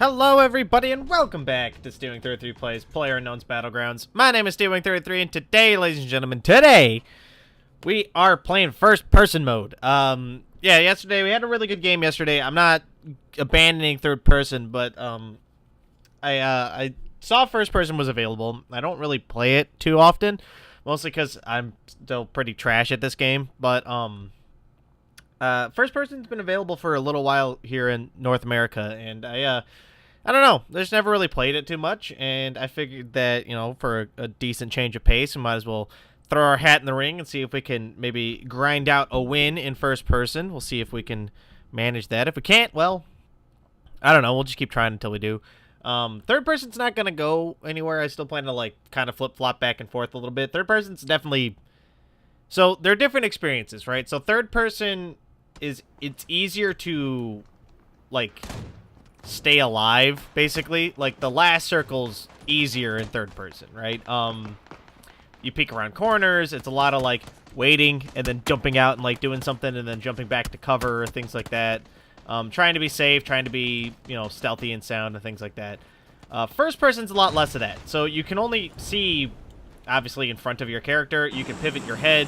Hello everybody and welcome back to Stealwing33 Plays Playerunknown's Battlegrounds. My name is Stealwing33 and today, ladies and gentlemen, we are playing first person mode. Yesterday we had a really good game yesterday. I'm not abandoning third person, but I saw first person was available. I don't really play it too often, mostly because I'm still pretty trash at this game, but first person's been available for a little while here in North America, and I don't know. I just never really played it too much, and I figured that, you know, for a decent change of pace, we might as well throw our hat in the ring and see if we can maybe grind out a win in first person. We'll see if we can manage that. If we can't, well, I don't know. We'll just keep trying until we do. Third person's not going to go anywhere. I still plan to, like, kind of flip-flop back and forth a little bit. Third person's definitely... So, they're different experiences, right? So, third person it's easier to, like... stay alive, basically. Like, the last circle's easier in third person, right? You peek around corners, it's a lot of, like, waiting, and then jumping out and, like, doing something, and then jumping back to cover, or things like that. Trying to be safe, trying to be, you know, stealthy and sound, and things like that. First person's a lot less of that. So you can only see, obviously, in front of your character. You can pivot your head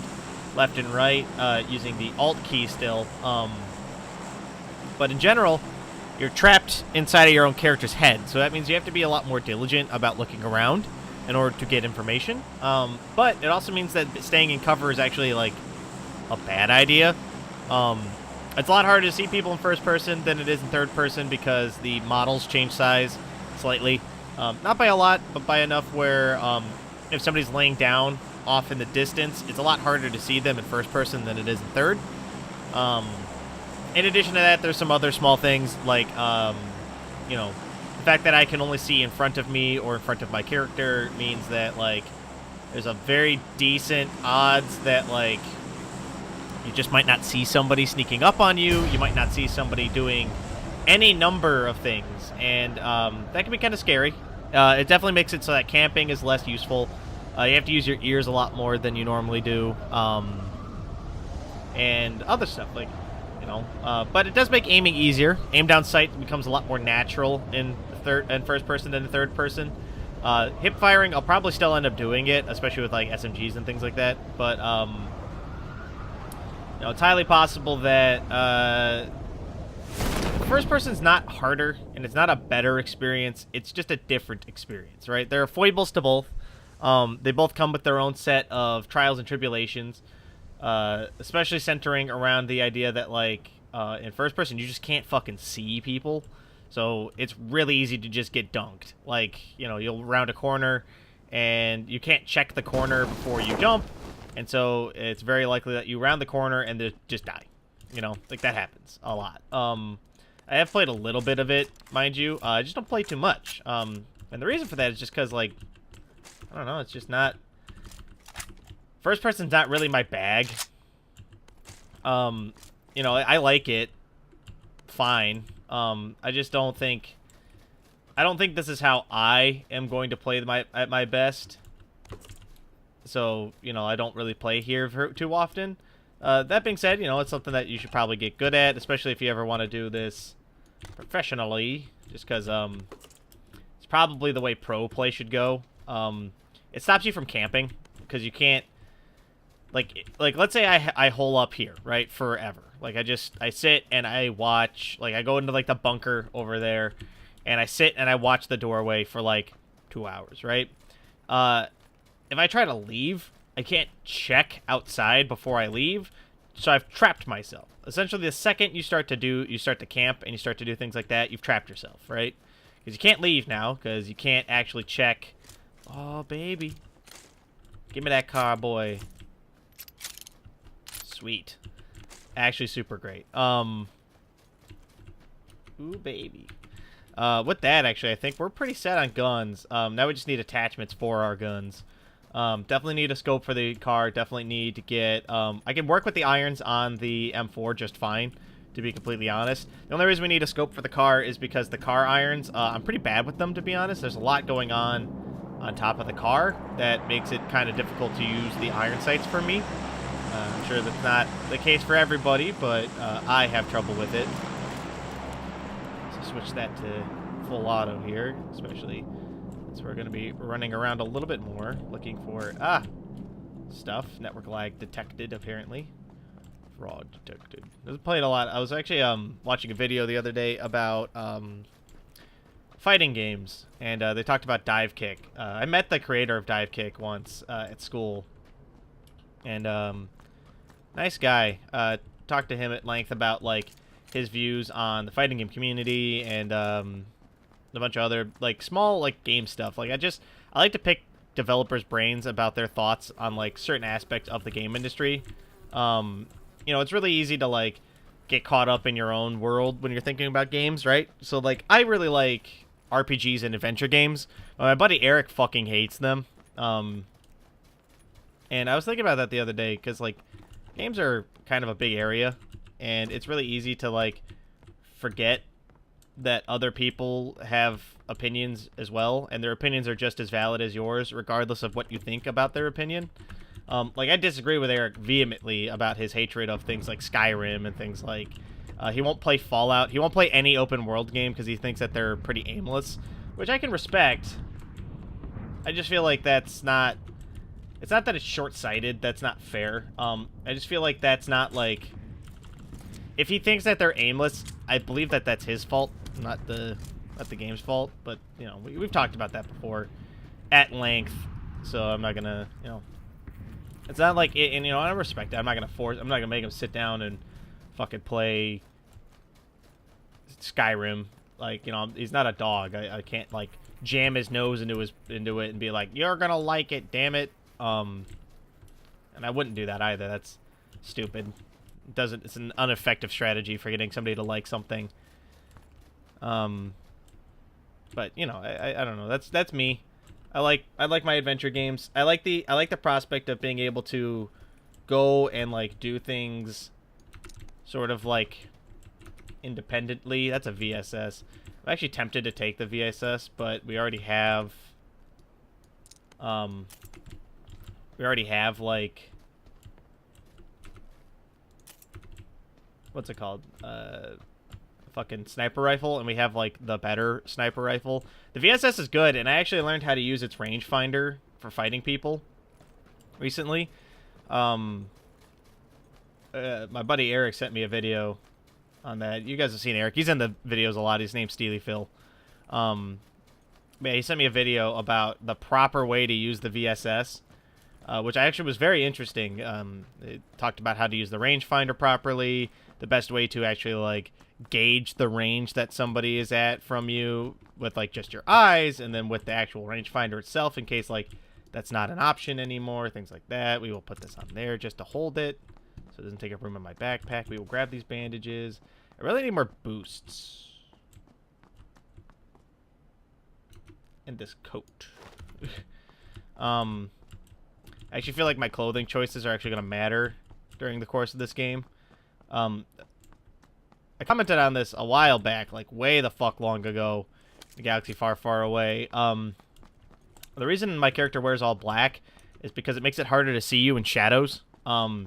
left and right, using the Alt key still. But in general... you're trapped inside of your own character's head, so that means you have to be a lot more diligent about looking around in order to get information. But it also means that staying in cover is actually, like, a bad idea. It's a lot harder to see people in first person than it is in third person because the models change size slightly. Not by a lot, but by enough where if somebody's laying down off in the distance, it's a lot harder to see them in first person than it is in third. In addition to that, there's some other small things, like, you know, the fact that I can only see in front of me or in front of my character means that, like, there's a very decent odds that, like, you just might not see somebody sneaking up on you. You might not see somebody doing any number of things, and that can be kind of scary. It definitely makes it so that camping is less useful. You have to use your ears a lot more than you normally do, and other stuff, like... you know, but it does make aiming easier. Aim down sight becomes a lot more natural in first person than in third person. Hip firing, I'll probably still end up doing it, especially with like SMGs and things like that. But you know, it's highly possible that first person's not harder and it's not a better experience. It's just a different experience, right? There are foibles to both. They both come with their own set of trials and tribulations. Especially centering around the idea that, like, in first person, you just can't fucking see people. So it's really easy to just get dunked. Like, you know, you'll round a corner, and you can't check the corner before you jump. And so it's very likely that you round the corner and just die. You know, like, that happens a lot. I have played a little bit of it, mind you. I just don't play too much. And the reason for that is just because, like, I don't know, it's just not... first person's not really my bag. You know, I like it. Fine. I just don't think... I don't think this is how I am going to play at my best. So, you know, I don't really play here too often. That being said, you know, it's something that you should probably get good at, especially if you ever want to do this professionally. Just because, it's probably the way pro play should go. It stops you from camping, because you can't... Like, let's say I hole up here, right, forever. Like, I sit and I watch, like, I go into, like, the bunker over there, and I sit and I watch the doorway for, like, 2 hours, right? If I try to leave, I can't check outside before I leave, so I've trapped myself. Essentially, the second you start to camp and you start to do things like that, you've trapped yourself, right? Because you can't leave now, because you can't actually check. Oh, baby. Give me that car, boy. Sweet. Actually super great. Ooh, baby. With that, actually, I think we're pretty set on guns. Now we just need attachments for our guns. Definitely need a scope for the car. Definitely need to get... I can work with the irons on the M4 just fine, to be completely honest. The only reason we need a scope for the car is because the car irons, I'm pretty bad with them, to be honest. There's a lot going on top of the car that makes it kind of difficult to use the iron sights for me. I'm sure that's not the case for everybody, but I have trouble with it. So switch that to full auto here, especially since we're going to be running around a little bit more, looking for, stuff. Network lag detected, apparently. Fraud detected. I was playing a lot. I was actually watching a video the other day about fighting games, and they talked about Dive Kick. I met the creator of Dive Kick once at school, and nice guy. Talked to him at length about like his views on the fighting game community and a bunch of other like small like game stuff. Like I like to pick developers' brains about their thoughts on like certain aspects of the game industry. You know, it's really easy to like get caught up in your own world when you're thinking about games, right? So like I really like RPGs and adventure games. My buddy Eric fucking hates them. And I was thinking about that the other day because like games are kind of a big area, and it's really easy to like forget that other people have opinions as well, and their opinions are just as valid as yours, regardless of what you think about their opinion. Like, I disagree with Eric vehemently about his hatred of things like Skyrim and things like... he won't play Fallout. He won't play any open world game because he thinks that they're pretty aimless, which I can respect. I just feel like that's not... It's not that it's short-sighted. That's not fair. I just feel like that's not, like... If he thinks that they're aimless, I believe that that's his fault, not the game's fault. But, you know, we've talked about that before at length, so I'm not gonna, you know... It's not like... And, you know, I respect that. I'm not gonna make him sit down and fucking play Skyrim. Like, you know, he's not a dog. I can't, like, jam his nose into it and be like, you're gonna like it, damn it. And I wouldn't do that either. That's stupid. It's an ineffective strategy for getting somebody to like something. But you know, I don't know. That's me. I like my adventure games. I like the prospect of being able to go and like do things sort of like independently. That's a VSS. I'm actually tempted to take the VSS, but we already have like, what's it called? Fucking sniper rifle, and we have like the better sniper rifle. The VSS is good, and I actually learned how to use its rangefinder for fighting people recently. My buddy Eric sent me a video on that. You guys have seen Eric. He's in the videos a lot. His name's Steely Phil. Yeah, he sent me a video about the proper way to use the VSS, which actually was very interesting. It talked about how to use the rangefinder properly, the best way to actually like gauge the range that somebody is at from you with like just your eyes, and then with the actual rangefinder itself in case like that's not an option anymore, things like that. We will put this on there just to hold it so it doesn't take up room in my backpack. We will grab these bandages. I really need more boosts in this coat. I actually feel like my clothing choices are actually going to matter during the course of this game. I commented on this a while back, like way the fuck long ago, a galaxy far, far away. The reason my character wears all black is because it makes it harder to see you in shadows. I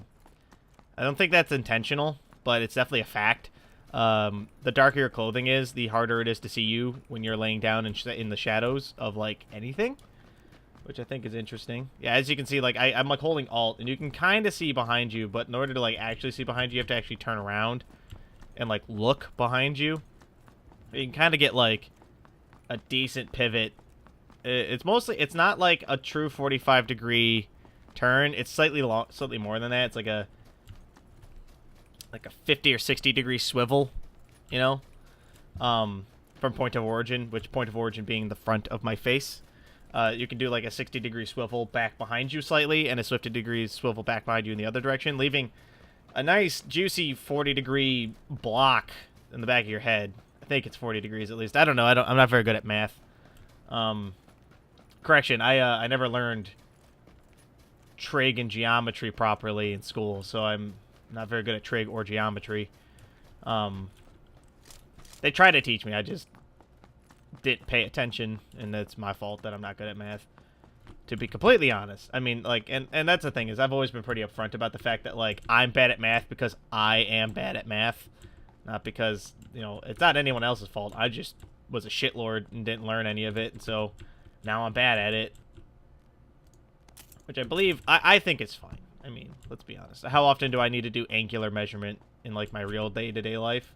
don't think that's intentional, but it's definitely a fact. The darker your clothing is, the harder it is to see you when you're laying down in the shadows of like anything, which I think is interesting. Yeah, as you can see, like I'm like holding Alt, and you can kind of see behind you, but in order to like actually see behind you, you have to actually turn around and like look behind you. You can kind of get like a decent pivot. It's not like a true 45-degree turn. It's slightly more than that. It's like a 50 or 60-degree swivel, you know, from point of origin, which point of origin being the front of my face. You can do like a 60-degree swivel back behind you slightly, and a 50-degree swivel back behind you in the other direction, leaving a nice, juicy 40-degree block in the back of your head. I think it's 40 degrees at least. I don't know. I'm not very good at math. Correction, I never learned trig and geometry properly in school, so I'm not very good at trig or geometry. They try to teach me. I just didn't pay attention, and that's my fault that I'm not good at math, to be completely honest. I mean, like, and that's the thing, is I've always been pretty upfront about the fact that, like, I'm bad at math because I am bad at math. Not because, you know, it's not anyone else's fault. I just was a shitlord and didn't learn any of it, and so now I'm bad at it. Which I believe, I think it's fine. I mean, let's be honest. How often do I need to do angular measurement in, like, my real day-to-day life?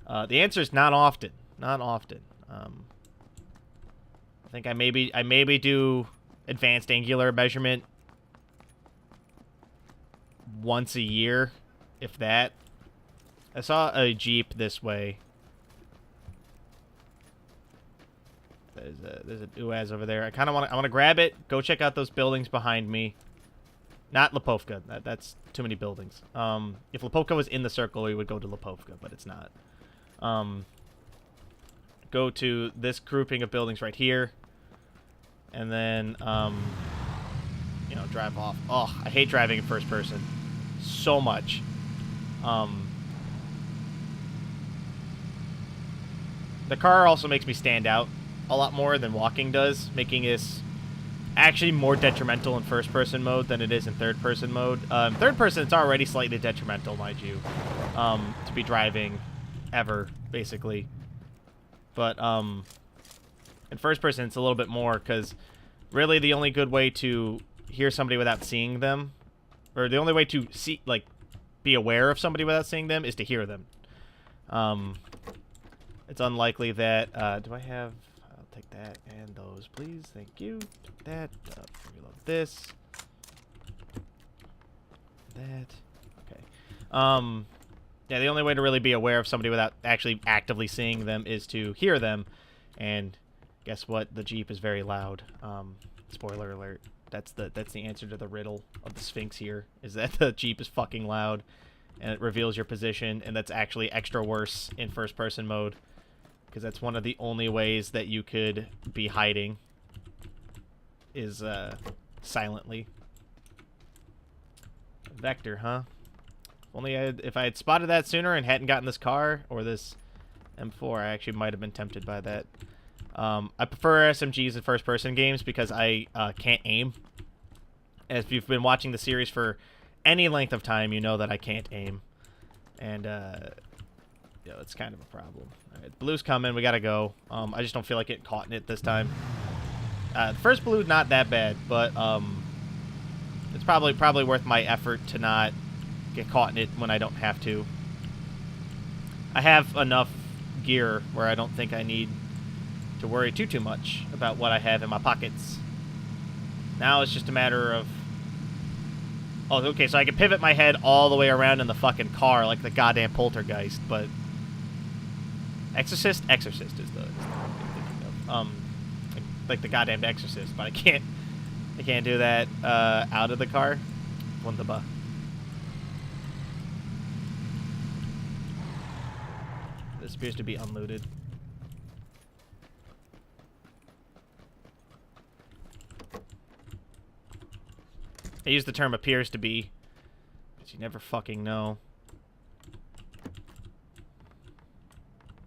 The answer is not often. Not often. I think I maybe do advanced angular measurement once a year, if that. I saw a Jeep this way. There's an UAZ over there. I want to grab it. Go check out those buildings behind me. Not Lipovka. That's too many buildings. If Lipovka was in the circle, we would go to Lipovka, but it's not. Go to this grouping of buildings right here, and then you know, drive off. Oh, I hate driving in first person so much. The car also makes me stand out a lot more than walking does, making this actually more detrimental in first-person mode than it is in third-person mode. Third-person, it's already slightly detrimental, mind you, to be driving ever, basically. But in first-person, it's a little bit more, because really the only good way to hear somebody without seeing them, or the only way to see, like, be aware of somebody without seeing them is to hear them. It's unlikely that, do I have... I'll take that and those, please. Thank you. Take that. Reload this. That. Okay. Yeah, the only way to really be aware of somebody without actually actively seeing them is to hear them. And guess what? The Jeep is very loud. Spoiler alert. That's the answer to the riddle of the Sphinx here, is that the Jeep is fucking loud. And it reveals your position, and that's actually extra worse in first-person mode. Because that's one of the only ways that you could be hiding, is silently. Vector, huh? If I had spotted that sooner and hadn't gotten this car or this M4, I actually might have been tempted by that. I prefer SMGs in first-person games because I can't aim. As if you've been watching the series for any length of time, you know that I can't aim, and yeah, it's kind of a problem. All right, blue's coming. We gotta go. I just don't feel like getting caught in it this time. The first blue, not that bad, but it's probably worth my effort to not get caught in it when I don't have to. I have enough gear where I don't think I need to worry too much about what I have in my pockets. Now it's just a matter of... Oh, okay, so I can pivot my head all the way around in the fucking car like the goddamn poltergeist, but... Exorcist is the word I'm thinking of. Like the goddamn Exorcist, but I can't do that out of the car. Wunderbar. This appears to be unlooted. I use the term appears to be, because you never fucking know.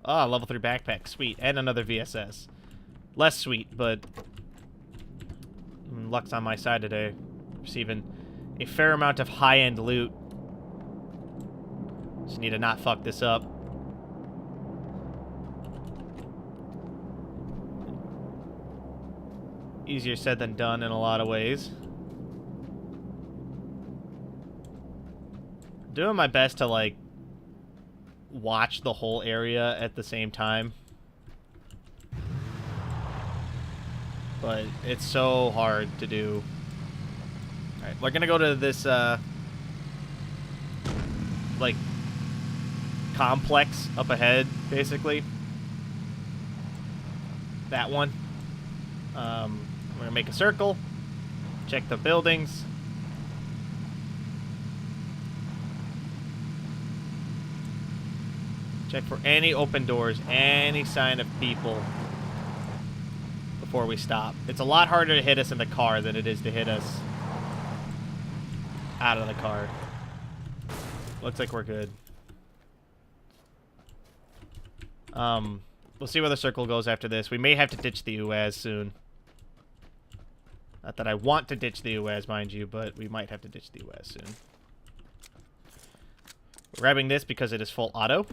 Ah, level 3 backpack. Sweet. And another VSS. Less sweet, but luck's on my side today. Receiving a fair amount of high-end loot. Just need to not fuck this up. Easier said than done in a lot of ways. Doing my best to, like, watch the whole area at the same time. But it's so hard to do. Alright, we're gonna go to this, like, complex up ahead, basically. That one. We're gonna make a circle. Check the buildings. Check for any open doors, any sign of people before we stop. It's a lot harder to hit us in the car than it is to hit us out of the car. Looks like we're good. We'll see where the circle goes after this. We may have to ditch the UAZ soon. Not that I want to ditch the UAZ, mind you, but we might have to ditch the UAZ soon. We're grabbing this because it is full auto.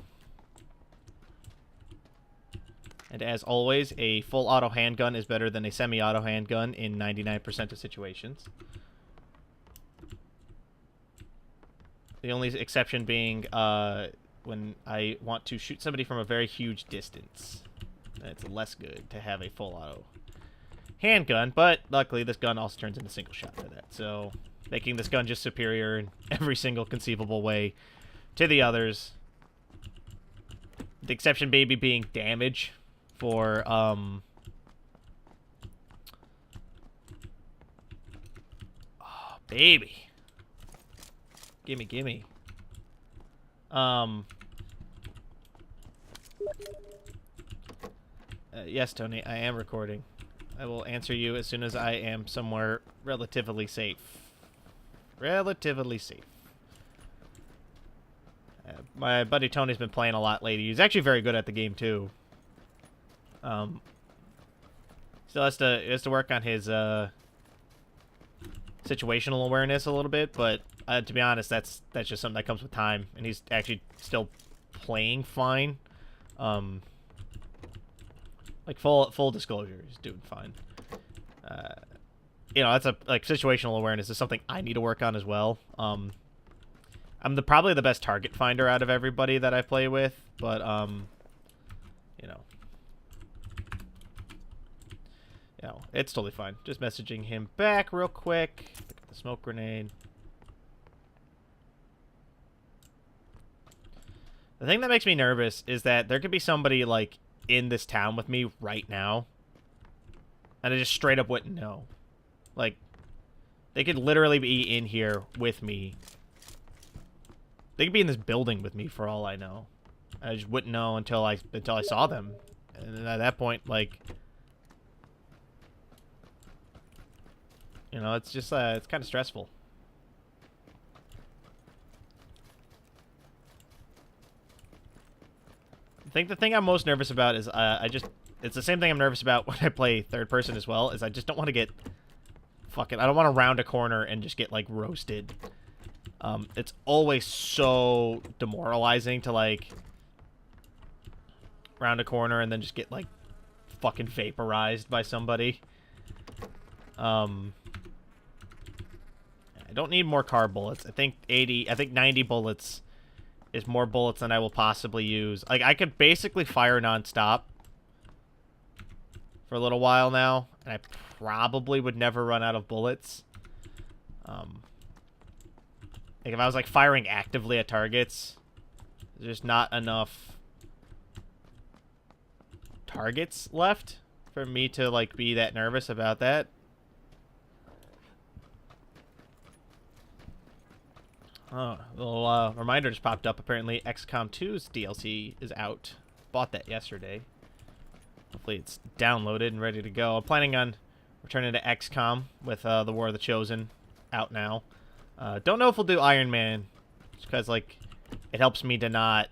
And as always, a full auto handgun is better than a semi-auto handgun in 99% of situations. The only exception being when I want to shoot somebody from a very huge distance. It's less good to have a full auto handgun, but luckily this gun also turns into single shot for that. So making this gun just superior in every single conceivable way to the others. The exception maybe being damage for oh, baby. Gimme. Yes, Tony, I am recording. I will answer you as soon as I am somewhere relatively safe. Relatively safe. My buddy Tony's been playing a lot lately. He's actually very good at the game, too. Still has to work on his situational awareness a little bit, but to be honest, that's just something that comes with time, and he's actually still playing fine. Like full disclosure, he's doing fine. You know, that's situational awareness is something I need to work on as well. I'm probably the best target finder out of everybody that I play with, but you know, it's totally fine. Just messaging him back real quick. Pick up the smoke grenade. The thing that makes me nervous is that there could be somebody, like, in this town with me right now, and I just straight up wouldn't know. Like, they could literally be in here with me. They could be in this building with me for all I know. I just wouldn't know until I saw them. And then at that point, like, you know, it's just it's kind of stressful. I think the thing I'm most nervous about is it's the same thing I'm nervous about when I play third person as well, is I just don't want to get fucking, I don't want to round a corner and just get, like, roasted. It's always so demoralizing to, like, round a corner and then just get, like, fucking vaporized by somebody. I don't need more car bullets. I think 90 bullets is more bullets than I will possibly use. Like, I could basically fire nonstop for a little while now, and I probably would never run out of bullets. Like, if I was, like, firing actively at targets, there's just not enough targets left for me to, like, be that nervous about that. Oh, a little reminder just popped up. Apparently, XCOM 2's DLC is out. Bought that yesterday. Hopefully it's downloaded and ready to go. I'm planning on returning to XCOM with the War of the Chosen out now. Don't know if we'll do Iron Man, just because, like, it helps me to not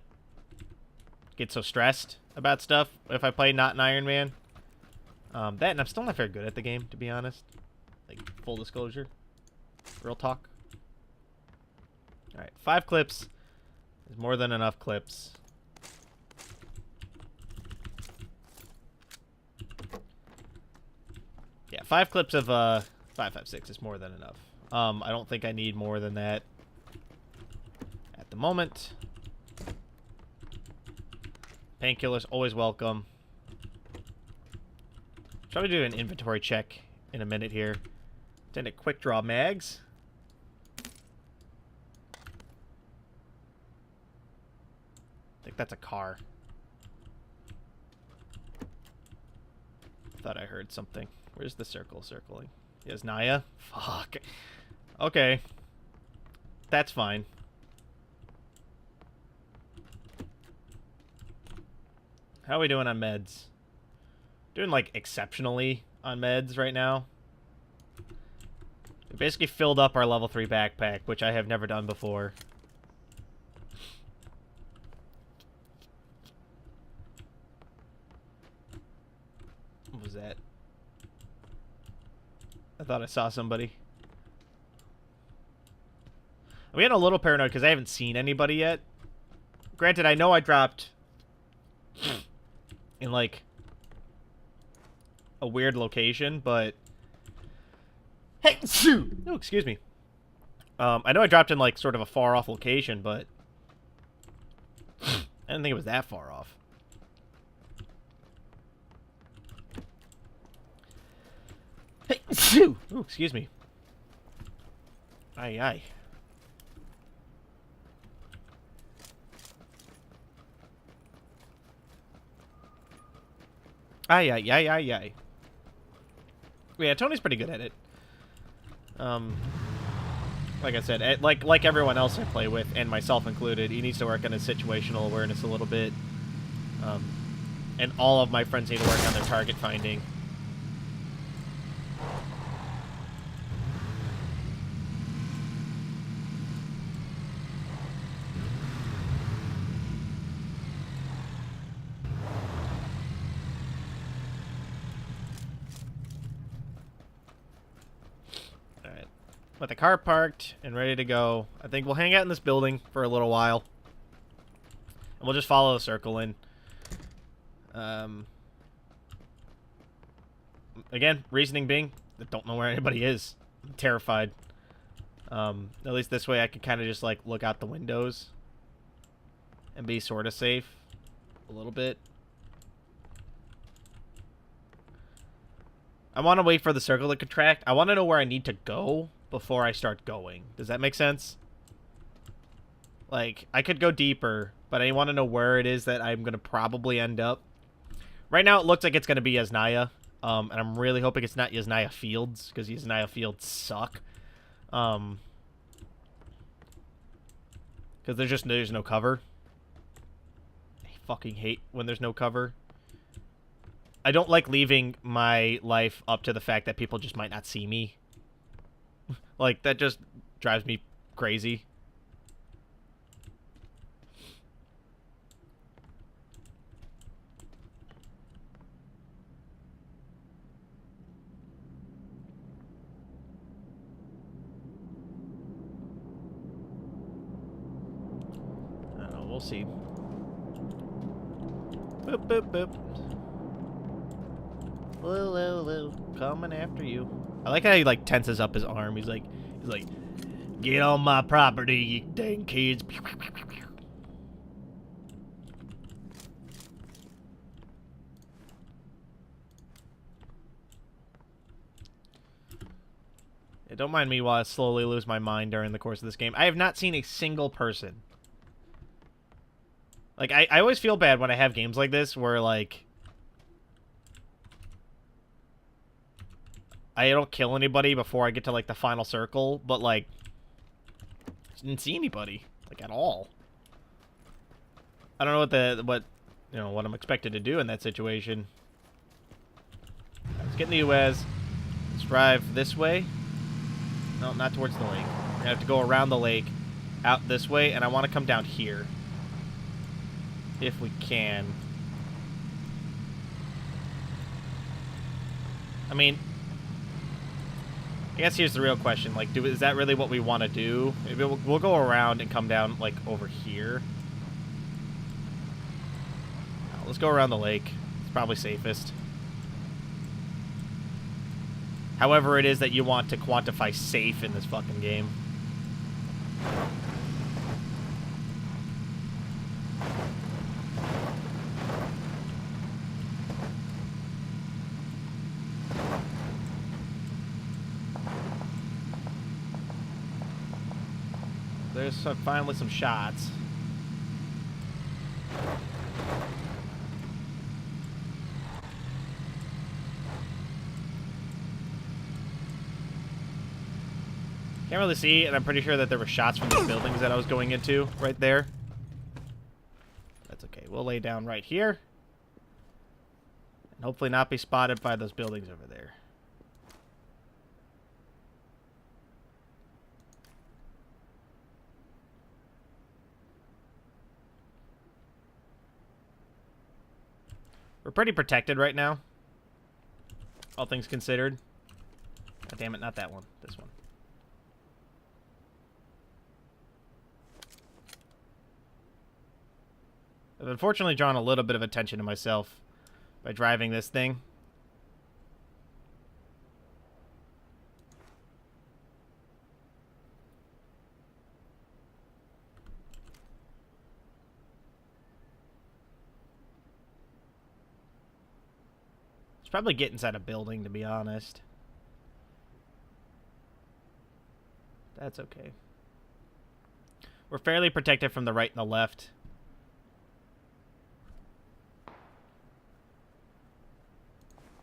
get so stressed about stuff if I play not an Iron Man. That, and I'm still not very good at the game, to be honest. Like, full disclosure. Real talk. Alright, 5 clips is more than enough clips. Yeah, 5 clips of 5.56 is more than enough. I don't think I need more than that at the moment. Painkillers always welcome. Probably do an inventory check in a minute here. Then a quick draw mags. I think that's a car. Thought I heard something. Where's the circle circling? Yes, Naya? Fuck. Okay. That's fine. How are we doing on meds? Doing, like, exceptionally on meds right now. We basically filled up our level 3 backpack, which I have never done before. What was that? I thought I saw somebody. I'm getting a little paranoid because I haven't seen anybody yet. Granted, I know I dropped in, like, a weird location, but... Hey! Oh, excuse me. I know I dropped in, like, sort of a far-off location, but... I didn't think it was that far off. Hey! Oh, excuse me. Aye, aye. Aye, aye, aye, aye, aye. Yeah, Tony's pretty good at it. Like I said, like everyone else I play with, and myself included, he needs to work on his situational awareness a little bit. And all of my friends need to work on their target finding. With the car parked and ready to go, I think we'll hang out in this building for a little while. And we'll just follow the circle in. Again, reasoning being, I don't know where anybody is. I'm terrified. At least this way I can kind of just, like, look out the windows. And be sort of safe. A little bit. I want to wait for the circle to contract. I want to know where I need to go before I start going. Does that make sense? Like, I could go deeper, but I want to know where it is that I'm going to probably end up. Right now, it looks like it's going to be Yasnaya. And I'm really hoping it's not Yasnaya Fields, because Yasnaya Fields suck. Because there's no cover. I fucking hate when there's no cover. I don't like leaving my life up to the fact that people just might not see me. Like, that just drives me crazy. I don't know, we'll see. Boop, boop, boop. Hello, coming after you. I like how he, like, tenses up his arm. He's like, get on my property, you dang kids. Yeah, don't mind me while I slowly lose my mind during the course of this game. I have not seen a single person. Like, I always feel bad when I have games like this where, like, I don't kill anybody before I get to, like, the final circle, but, like, I didn't see anybody, like, at all. I don't know what I'm expected to do in that situation. Let's get in the UAZ. Let's drive this way. No, not towards the lake. We're gonna have to go around the lake, out this way, and I want to come down here. If we can. I mean, I guess here's the real question. Like, is that really what we want to do? Maybe we'll go around and come down, like, over here. Let's go around the lake. It's probably safest. However it is that you want to quantify safe in this fucking game. There's finally some shots. Can't really see, and I'm pretty sure that there were shots from the buildings that I was going into right there. That's okay. We'll lay down right here. And hopefully not be spotted by those buildings over there. We're pretty protected right now. All things considered. God damn it, not that one. This one. I've unfortunately drawn a little bit of attention to myself by driving this thing. probably get inside a building, to be honest. That's okay. We're fairly protected from the right and the left.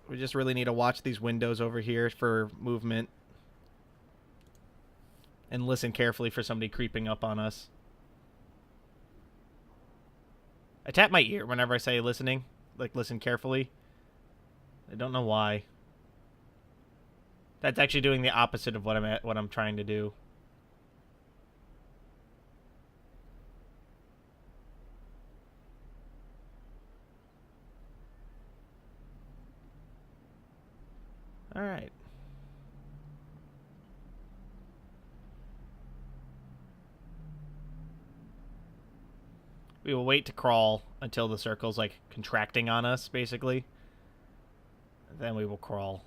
We just really need to watch these windows over here for movement. And listen carefully for somebody creeping up on us. I tap my ear whenever I say listening. Like, listen carefully. I don't know why. That's actually doing the opposite of what I'm trying to do. All right. We will wait to crawl until the circle's like contracting on us, basically. Then we will crawl.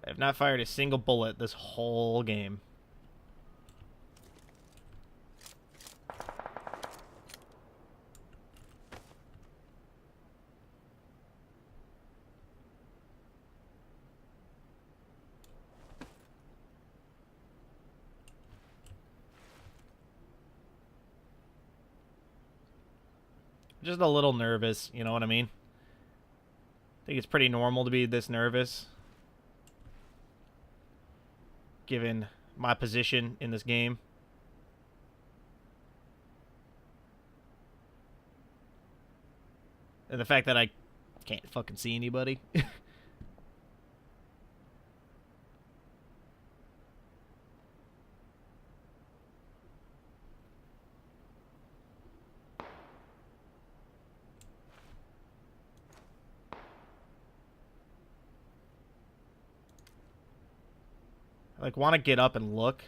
I have not fired a single bullet this whole game. Just a little nervous, you know what I mean? I think it's pretty normal to be this nervous, given my position in this game. And the fact that I can't fucking see anybody. I like want to get up and look.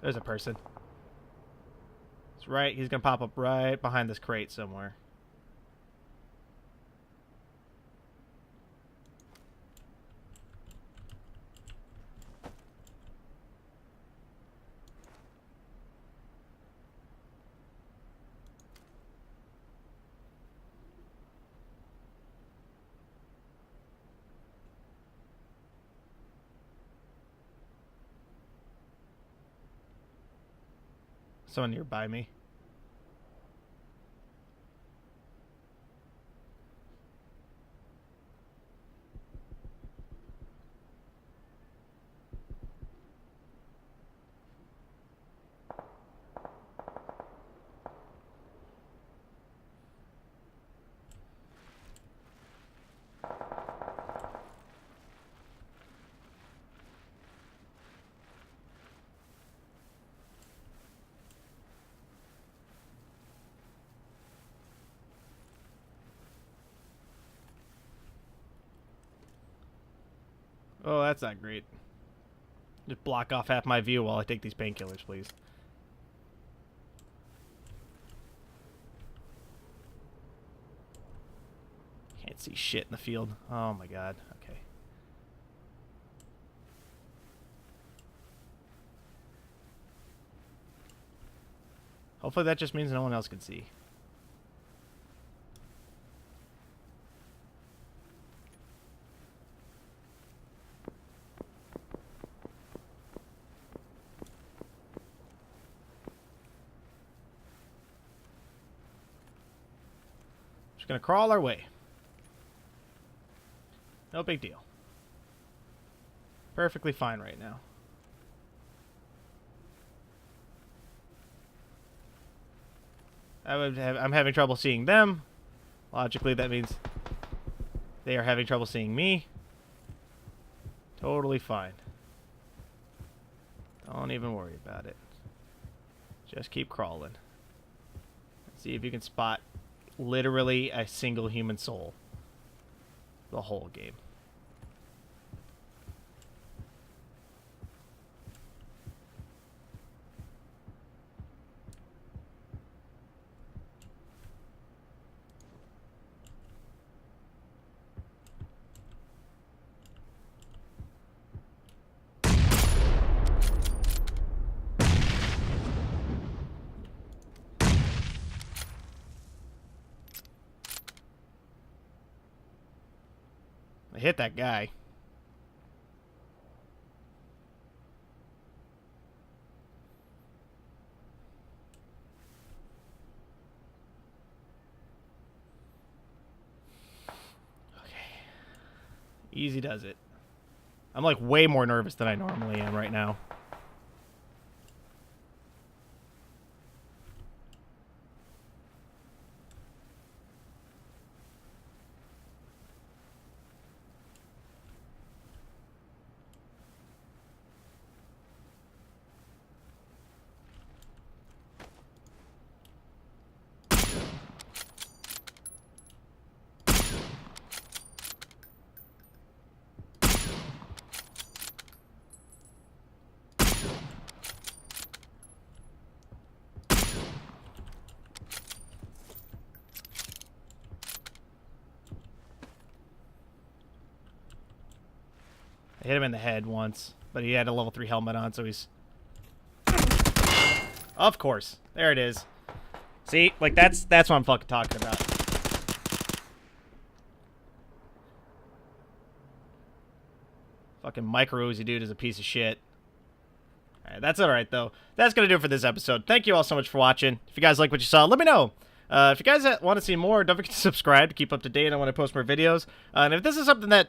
There's a person. It's right. He's gonna pop up right behind this crate somewhere. Someone nearby me. Oh, that's not great. Just block off half my view while I take these painkillers, please. Can't see shit in the field. Oh my god. Okay. Hopefully that just means no one else can see. Just gonna crawl our way. No big deal. Perfectly fine right now. I'm having trouble seeing them. Logically, that means they are having trouble seeing me. Totally fine. Don't even worry about it. Just keep crawling. See if you can spot literally a single human soul the whole game. I hit that guy. Easy does it. I'm like way more nervous than I normally am right now. I hit him in the head once, but he had a level 3 helmet on, so he's... Of course. There it is. See? Like, that's what I'm fucking talking about. Fucking micro Uzi dude is a piece of shit. Alright, that's alright, though. That's gonna do it for this episode. Thank you all so much for watching. If you guys like what you saw, let me know. If you guys want to see more, don't forget to subscribe to keep up to date on when I post more videos. And if this is something that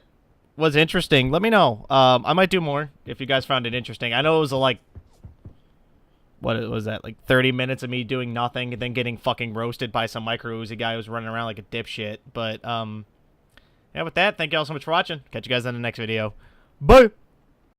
was interesting, let me know. I might do more if you guys found it interesting. I know it was like, what was that, like 30 minutes of me doing nothing and then getting fucking roasted by some micro Uzi guy who was running around like a dipshit. But yeah, with that, thank you all so much for watching. Catch you guys in the next video. Bye.